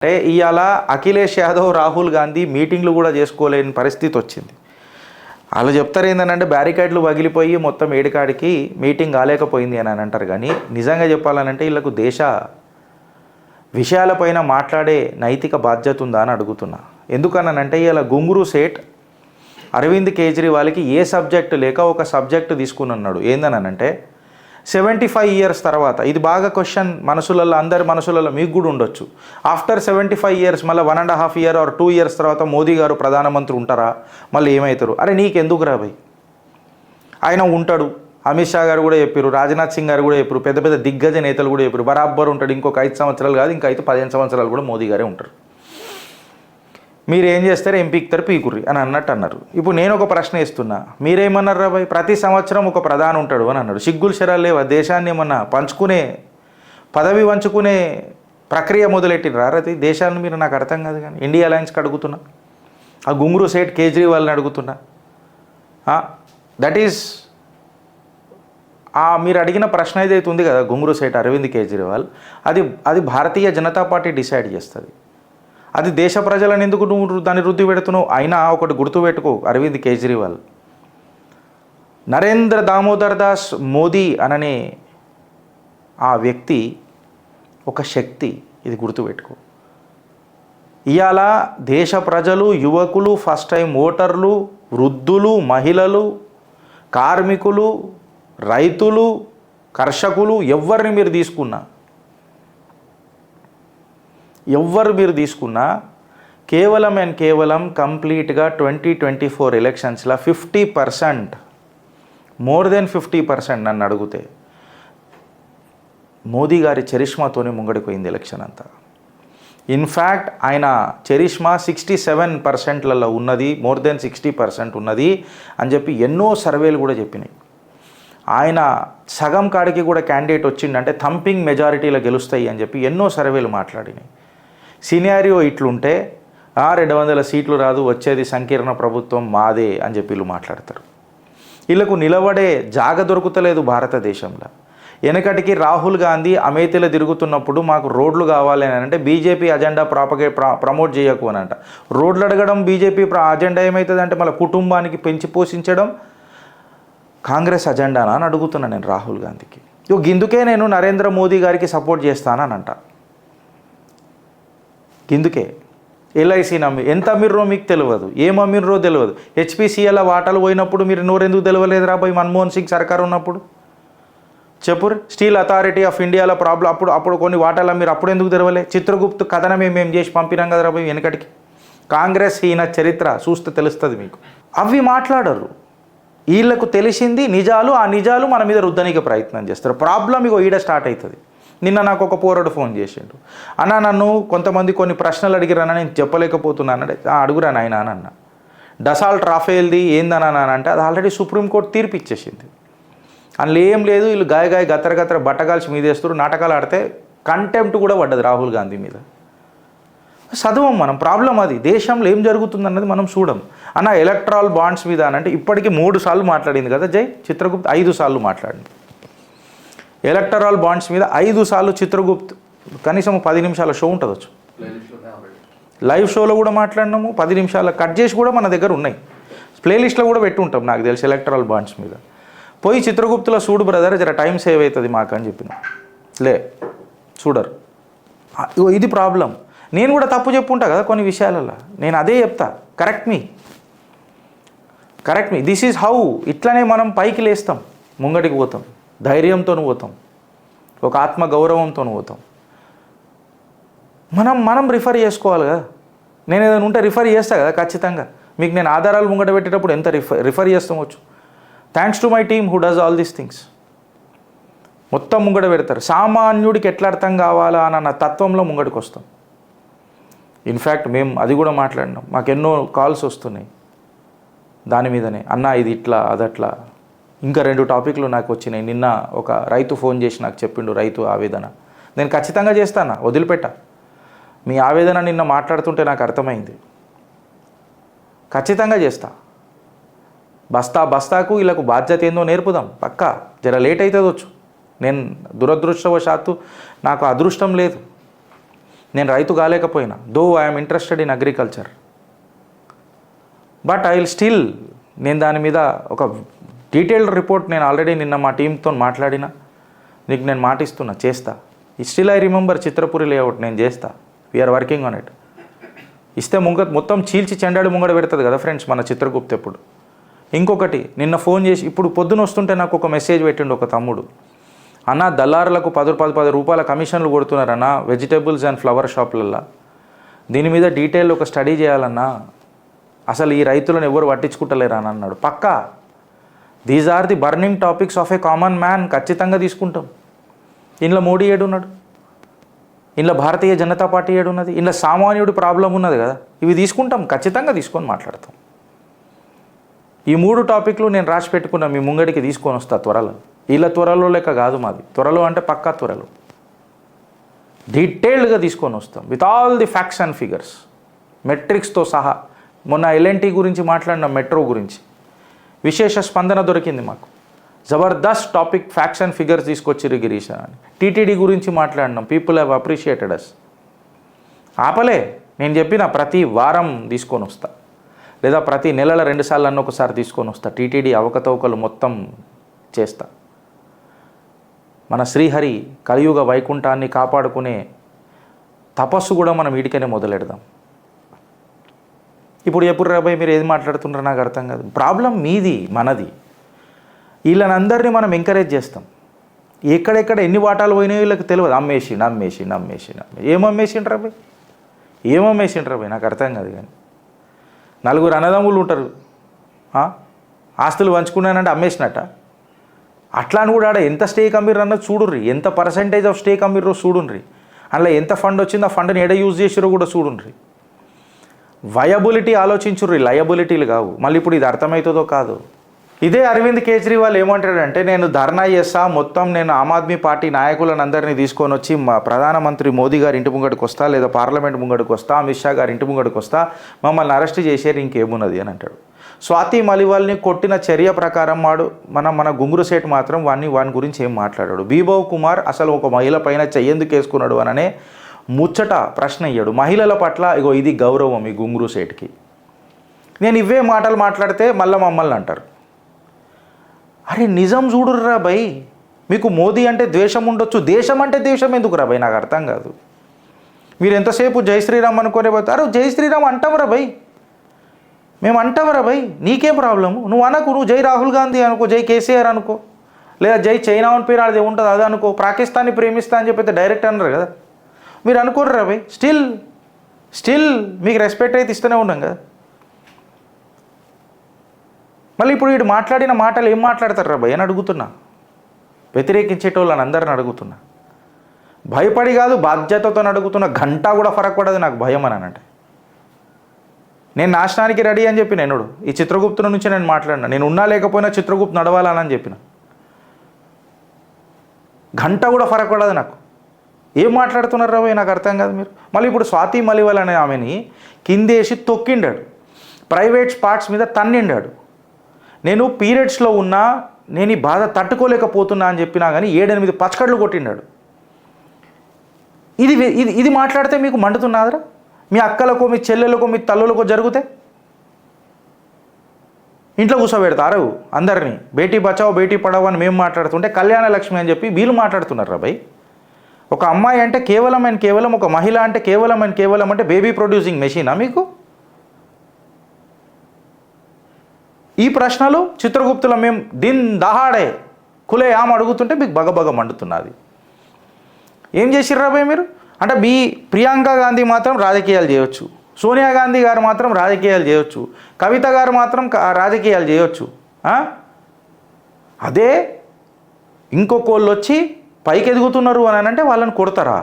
అంటే ఇవాళ అఖిలేష్ యాదవ్ రాహుల్ గాంధీ మీటింగ్లు కూడా చేసుకోలేని పరిస్థితి వచ్చింది. వాళ్ళు చెప్తారు ఏంటంటే బ్యారికేడ్లు పగిలిపోయి మొత్తం ఏడికాడికి మీటింగ్ కాలేకపోయింది అని అంటారు. కానీ నిజంగా చెప్పాలనంటే వీళ్ళకు దేశ విషయాలపైన మాట్లాడే నైతిక బాధ్యత ఉందా అని అడుగుతున్నా. ఎందుకనంటే ఇలా గుంగురు సేట్ అరవింద్ కేజ్రీవాల్కి ఏ సబ్జెక్టు లేక ఒక సబ్జెక్టు తీసుకుని ఉన్నాడు. ఏందనంటే 75 ఇయర్స్ తర్వాత, ఇది బాగా క్వశ్చన్ మనసులలో, అందరి మనసులలో మీకు కూడా ఉండొచ్చు, ఆఫ్టర్ 75 ఇయర్స్ మళ్ళీ 1.5 ఇయర్ ఆర్ 2 ఇయర్స్ తర్వాత మోదీ గారు ప్రధానమంత్రి ఉంటారా, మళ్ళీ ఏమవుతారు? అరే నీకెందుకు రా భయ్, ఆయన ఉంటాడు. అమిత్ షా గారు కూడా చెప్పారు, రాజ్నాథ్ సింగ్ గారు కూడా చెప్పారు, పెద్ద పెద్ద దిగ్గజ నేతలు కూడా చెప్పారు, బరాబర్ ఉంటాడు. ఇంకొక 5 సంవత్సరాలు కాదు, ఇంకా అయితే 15 సంవత్సరాలు కూడా మోదీ గారే ఉంటారు. మీరు ఏం చేస్తారు, ఏం పీకుతారు పీకుర్రి అని అన్నారు. ఇప్పుడు నేను ఒక ప్రశ్న ఇస్తున్నా, మీరేమన్నారు రా భయ్, ప్రతి సంవత్సరం ఒక ప్రధాని ఉంటాడు అని అన్నాడు. సిగ్గులు శరాలు లేవా? దేశాన్ని ఏమన్నా పంచుకునే, పదవి పంచుకునే ప్రక్రియ మొదలెట్టిన రారది దేశాన్ని? మీరు నాకు అర్థం కాదు. కానీ ఇండియా అలయన్స్కి అడుగుతున్నా, ఆ గుంగురు సేట్ కేజ్రీవాల్ని అడుగుతున్నా. దట్ ఈస్ మీరు అడిగిన ప్రశ్న ఏదైతే ఉంది కదా, గుంగురు సేట్ అరవింద్ కేజ్రీవాల్, అది భారతీయ జనతా పార్టీ డిసైడ్ చేస్తుంది. అది దేశ ప్రజలను ఎందుకు నువ్వు దాన్ని రుద్ది పెడుతున్నావు? అయినా ఒకటి గుర్తుపెట్టుకో, అరవింద్ కేజ్రీవాల్ నరేంద్ర దామోదర్ దాస్ మోదీ అననే ఆ వ్యక్తి ఒక శక్తి, ఇది గుర్తుపెట్టుకో. ఇవాళ దేశ ప్రజలు, యువకులు, ఫస్ట్ టైం ఓటర్లు, వృద్ధులు, మహిళలు, కార్మికులు, రైతులు, కర్షకులు, ఎవరిని మీరు తీసుకున్నా కేవలం అండ్ కేవలం కంప్లీట్గా 2024 ఎలక్షన్స్లో 50%, మోర్ దెన్ 50% నన్ను అడిగితే మోదీ గారి చరిష్మాతోనే ముంగడిపోయింది ఎలక్షన్ అంతా. ఇన్ఫ్యాక్ట్ ఆయన చరిష్మా 67%లలో ఉన్నది, మోర్ దెన్ 60% ఉన్నది అని చెప్పి ఎన్నో సర్వేలు కూడా చెప్పినాయి. ఆయన సగం కాడికి కూడా క్యాండిడేట్ వచ్చిండంటే థంపింగ్ మెజారిటీలో గెలుస్తాయి అని చెప్పి ఎన్నో సర్వేలు మాట్లాడినాయి. సినారియో ఇట్లుంటే 200 సీట్లు రాదు, వచ్చేది సంకీర్ణ ప్రభుత్వం మాదే అని చెప్పి వీళ్ళు మాట్లాడతారు. వీళ్ళకు నిలబడే జాగ దొరుకుతలేదు భారతదేశంలో. వెనకటికి రాహుల్ గాంధీ అమేథీలో తిరుగుతున్నప్పుడు మాకు రోడ్లు కావాలి అని అంటే బీజేపీ అజెండా ప్రమోట్ చేయకు అని అంట. రోడ్లు అడగడం బీజేపీ అజెండా ఏమవుతుంది అంటే మళ్ళీ కుటుంబానికి పెంచి పోషించడం కాంగ్రెస్ అజెండానా అని అడుగుతున్నాను నేను రాహుల్ గాంధీకి. గిందుకే నేను నరేంద్ర మోదీ గారికి సపోర్ట్ చేస్తానని అంట. గిందుకే ఎల్ఐసి నమ్మి ఎంత అమ్మిర్రో మీకు తెలియదు, ఏం అమ్మిర్రో తెలియదు. హెచ్పిసిఎల్ వాటాలు పోయినప్పుడు మీరు నోరెందుకు తెలియలేదు రాబోయ్? మన్మోహన్ సింగ్ సర్కార్ ఉన్నప్పుడు చెప్పురు. స్టీల్ అథారిటీ ఆఫ్ ఇండియాలో ప్రాబ్లం, అప్పుడు కొన్ని వాటాలు మీరు అప్పుడు ఎందుకు తెలవలే? చిత్రగుప్తు కథనమే మేము చేసి పంపినాం కదా రాబోయ్ వెనకటికి. కాంగ్రెస్ ఈయన చరిత్ర చూస్తే తెలుస్తుంది మీకు. అవి మాట్లాడరు. వీళ్ళకు తెలిసింది నిజాలు, ఆ నిజాలు మన మీద రుద్దనికి ప్రయత్నం చేస్తారు. ప్రాబ్లం ఇగో ఈడ స్టార్ట్ అవుతుంది. నిన్న నాకు ఒక పోరాడు ఫోన్ చేసిండు, అన్న నన్ను కొంతమంది కొన్ని ప్రశ్నలు అడిగిరన్నా నేను చెప్పలేకపోతున్నాను. అడుగురా నాయన అని అన్న. డసాల్ట్ రాఫేల్ది ఏందన్నా అంటే అది ఆల్రెడీ సుప్రీంకోర్టు తీర్పు ఇచ్చేసింది. అందులో ఏం లేదు, వీళ్ళు గాయ గత్తర బట్టగాల్చి మీదేస్తారు. నాటకాలు ఆడితే కంటెంప్ట్ కూడా పడ్డది రాహుల్ గాంధీ మీద. చదవం మనం. ప్రాబ్లం అది. దేశంలో ఏం జరుగుతుందన్నది మనం చూడం. అన్న ఎలక్ట్రాల్ బాండ్స్ మీద అంటే ఇప్పటికీ 3 సార్లు మాట్లాడింది కదా జై చిత్రగుప్త్, 5 సార్లు మాట్లాడింది. ఎలక్టరల్ బాండ్స్ మీద 5 సార్లు చిత్రగుప్త్ కనీసం 10 నిమిషాల షో ఉంటుంది. లైవ్ షోలో కూడా మాట్లాడినాము, 10 నిమిషాల కట్ చేసి కూడా మన దగ్గర ఉన్నాయి. ప్లేలిస్ట్లో కూడా పెట్టి ఉంటాం నాకు తెలిసి ఎలక్టరల్ బాండ్స్ మీద. పోయి చిత్రగుప్తులో చూడు బ్రదర్, జర టైం సేవ్ అవుతుంది మాకు అని చెప్పిన. చూడరు. ఇది ప్రాబ్లం. నేను కూడా తప్పు చెప్పుంటా కదా కొన్ని విషయాలలో, నేను అదే చెప్తా. Correct me. This is how. ఇట్లనే మనం పైకి లేస్తాం, ముంగటికి పోతాం, ధైర్యంతో పోతాం, ఒక ఆత్మ గౌరవంతో పోతాం. మనం రిఫర్ చేసుకోవాలి కదా. నేను ఏదైనా ఉంటే రిఫర్ చేస్తా కదా ఖచ్చితంగా. మీకు నేను ఆధారాలు ముంగట పెట్టేటప్పుడు ఎంత రిఫర్ చేస్తామొచ్చు. Thanks to my team who does all these things. మొత్తం ముంగట పెడతారు. సామాన్యుడికి ఎట్లా అర్థం కావాలా అన్న తత్వంలో ముంగడికి వస్తాం. ఇన్ఫ్యాక్ట్ మేము అది కూడా మాట్లాడినాం. మాకు ఎన్నో కాల్స్ వస్తున్నాయి దాని మీదనే, అన్న ఇది ఇట్లా అదట్లా. ఇంకా 2 టాపిక్లు నాకు వచ్చినాయి. నిన్న ఒక రైతు ఫోన్ చేసి నాకు చెప్పిండు రైతు ఆవేదన. నేను ఖచ్చితంగా చేస్తాను, వదిలిపెట్టా. మీ ఆవేదన నిన్న మాట్లాడుతుంటే నాకు అర్థమైంది. ఖచ్చితంగా చేస్తా. బస్తాకు వీళ్ళకు బాధ్యత ఏందో నేర్పుదాం పక్కా. జర లేట్ అవుతుంది వచ్చు. నేను దురదృష్టవశాత్తు నాకు అదృష్టం లేదు. నేను రైతు కాలేకపోయినా, though I'm interested in agriculture, but I will still, నేను దాని మీద ఒక డీటెయిల్డ్ రిపోర్ట్ నేను ఆల్రెడీ నిన్న మా టీంతో మాట్లాడినా, నీకు నేను మాటిస్తున్నా చేస్తా. Still I remember Chitrapuri layout నేను చేస్తా, వీఆర్ వర్కింగ్ ఆన్ ఇట్. ఇస్తే మొత్తం చీల్చి చెండాడు ముంగడ పెడుతుంది కదా ఫ్రెండ్స్ మన చిత్రగుప్త ఎప్పుడు. ఇంకొకటి నిన్న ఫోన్ చేసి ఇప్పుడు పొద్దున వస్తుంటే నాకు ఒక మెసేజ్ పెట్టిండు ఒక తమ్ముడు, అన్న దళారులకు 10 రూపాయల కమిషన్లు కొడుతున్నారన్న వెజిటేబుల్స్ అండ్ ఫ్లవర్ షాపులల్లో, దీని మీద డీటెయిల్ ఒక స్టడీ చేయాలన్నా, అసలు ఈ రైతులను ఎవరు పట్టించుకుంటలేరా అని అన్నాడు. పక్కా these are the burning topics of a common man, ఖచ్చితంగా తీసుకుంటాం. ఇంట్లో మోడీ ఏడున్నాడు, ఇంట్లో భారతీయ జనతా పార్టీ ఏడున్నది, ఇంట్లో సామాన్యుడి ప్రాబ్లం ఉన్నది కదా, ఇవి తీసుకుంటాం, ఖచ్చితంగా తీసుకొని మాట్లాడతాం. ఈ 3 టాపిక్లు నేను రాసి పెట్టుకున్నా, మీ ముంగడికి తీసుకొని వస్తా త్వరలో. వీళ్ళ త్వరలో లెక్క కాదు మాది, త్వరలో అంటే పక్కా త్వరలో డీటెయిల్డ్గా తీసుకొని వస్తాం with all the facts and figures, మెట్రిక్స్తో సహా. మొన్న ఎల్ఎన్టీ గురించి మాట్లాడిన, మెట్రో గురించి విశేష స్పందన దొరికింది మాకు. జబర్దస్త్ టాపిక్, ఫ్యాక్ట్స్ అండ్ ఫిగర్స్ తీసుకొచ్చిర్రు గిరీష్ అని. టీటీడీ గురించి మాట్లాడినాం, పీపుల్ హ్యావ్ అప్రిషియేటెడ్ అస్. ఆపలే, నేను చెప్పిన ప్రతి వారం తీసుకొని వస్తా, లేదా ప్రతి నెలలో 2 సార్లు అన్న ఒకసారి తీసుకొని వస్తా. టీటీడీ అవకతవకలు మొత్తం చేస్తా. మన శ్రీహరి కలియుగ వైకుంఠాన్ని కాపాడుకునే తపస్సు కూడా మనం వీడికనే మొదలెడదాం. ఇప్పుడు ఎప్పుడు రాబాయ్ మీరు ఏది మాట్లాడుతున్నారో నాకు అర్థం కాదు. ప్రాబ్లం మీది, మనది. వీళ్ళనందరినీ మనం ఎంకరేజ్ చేస్తాం. ఎక్కడెక్కడ ఎన్ని వాటాలు పోయినాయో వీళ్ళకి తెలియదు. అమ్మేసిండు. ఏం అమ్మేసిండ్రు రాబాయ్ నాకు అర్థం కాదు. కానీ 4 అన్నదమ్ములు ఉంటారు, ఆస్తులు పంచుకున్నానంటే అమ్మేసినట్ట. అట్లా అని కూడా ఆడ ఎంత స్టేక్ అమ్మిర్రు అన్నది చూడుర్రి, ఎంత పర్సెంటేజ్ ఆఫ్ స్టేక్ అమ్మిర్రో చూడుండ్రి, అందులో ఎంత ఫండ్ వచ్చిందో ఆ ఫండ్ని ఎడ యూజ్ చేసిరో కూడా చూడుండ్రి. వయబిలిటీ ఆలోచించుర్రి, లయబిలిటీలు కావు. మళ్ళీ ఇప్పుడు ఇది అర్థమవుతుందో కాదు. ఇదే అరవింద్ కేజ్రీవాల్ ఏమంటాడంటే, నేను ధర్నా చేస్తా, మొత్తం నేను ఆమ్ ఆద్మీ పార్టీ నాయకులను అందరినీ తీసుకొని వచ్చి మా ప్రధానమంత్రి మోదీ గారి ఇంటి ముంగడికి వస్తా, లేదా పార్లమెంట్ ముంగడికి వస్తా, అమిత్ షా గారి ఇంటి ముంగడికి వస్తా, మమ్మల్ని అరెస్ట్ చేసేది ఇంకేమున్నది అని అంటాడు. స్వాతి మలివాల్ని కొట్టిన చర్య ప్రకారం మన గుంగురు సేట్ మాత్రం వాని గురించి ఏం మాట్లాడాడు. బీబవ్ కుమార్ అసలు ఒక మహిళ పైన చెయ్యేందుకు వేసుకున్నాడు అననే ముచ్చట ప్రశ్న అయ్యాడు. మహిళల పట్ల ఇగో ఇది గౌరవం ఈ గుంగురు సేట్కి. నేను ఇవే మాటలు మాట్లాడితే మమ్మల్ని అంటారు. అరే నిజం చూడుర్రా భయ్, మీకు మోదీ అంటే ద్వేషం ఉండొచ్చు, దేశం అంటే దేశం ఎందుకు రా భయ్ నాకు అర్థం కాదు. మీరు ఎంతసేపు జై శ్రీరామ్ అనుకునే పోతారు, జై శ్రీరామ్ అంటాంరా భయ్, మేము అంటాంరా భయ్, నీకేం ప్రాబ్లము, నువ్వు అనకు, నువ్వు జై రాహుల్ గాంధీ అనుకో, జై కేసీఆర్ అనుకో, లేదా జై చైనా అని పేరు అది ఉంటుంది అది అనుకో, పాకిస్తాన్ని ప్రేమిస్తా అని చెప్పి డైరెక్ట్ అన్నారు కదా, మీరు అనుకోర్రా భయ్. స్టిల్ మీకు రెస్పెక్ట్ అయితే ఇస్తూనే ఉన్నాం కదా. మళ్ళీ ఇప్పుడు వీడు మాట్లాడిన మాటలు ఏం మాట్లాడతారు రా భయ్ అని అడుగుతున్నా, వ్యతిరేకించేటోళ్ళని అందరిని అడుగుతున్నా. భయపడి కాదు, బాధ్యతతో అడుగుతున్నా. గంట కూడా ఫరక్ పడదు నాకు భయం అని అంటే. నేను నాశనానికి రెడీ అని చెప్పిన ఎన్నుడు ఈ చిత్రగుప్తుల నుంచి నేను మాట్లాడినా, నేను ఉన్నా లేకపోయినా చిత్రగుప్తు నడవాలని చెప్పిన. గంట కూడా ఫరక్ పడదు నాకు. ఏం మాట్లాడుతున్నారు రా భయ్ నాకు అర్థం కాదు మీరు. మళ్ళీ ఇప్పుడు స్వాతి మలివాల్ అనే ఆమెని కిందేసి తొక్కిండాడు, ప్రైవేట్ స్పాట్స్ మీద తన్నిండాడు. నేను పీరియడ్స్లో ఉన్నా, నేను ఈ బాధ తట్టుకోలేకపోతున్నా అని చెప్పినా కానీ 7-8 పచ్చకడ్లు కొట్టిండాడు. ఇది మాట్లాడితే మీకు మండుతున్నదిరా? మీ అక్కలకో, మీ చెల్లెలకో, మీ తల్లులకో జరిగితే ఇంట్లో కూర్చోబెడతారు అందరినీ. బేటీ బచావో బేటీ పడావో అని మేము మాట్లాడుతుంటే కళ్యాణ లక్ష్మి అని చెప్పి వీళ్ళు మాట్లాడుతున్నారు రా భయ్. ఒక అమ్మాయి అంటే కేవలం ఒక మహిళ అంటే కేవలం అంటే బేబీ ప్రొడ్యూసింగ్ మెషినా మీకు? ఈ ప్రశ్నలు చిత్రగుప్తుల మేము దిన్ దహాడే కులే ఆమె అడుగుతుంటే మీకు బగబగ మండుతున్నది. ఏం చేసిర్రా భయ్ మీరు? అంటే ప్రియాంక గాంధీ మాత్రం రాజకీయాలు చేయొచ్చు, సోనియా గాంధీ గారు మాత్రం రాజకీయాలు చేయొచ్చు, కవిత గారు మాత్రం రాజకీయాలు చేయొచ్చు. అదే ఇంకొకళ్ళు వచ్చి పైకి ఎదుగుతున్నారు అని అంటే వాళ్ళని కొడతారా?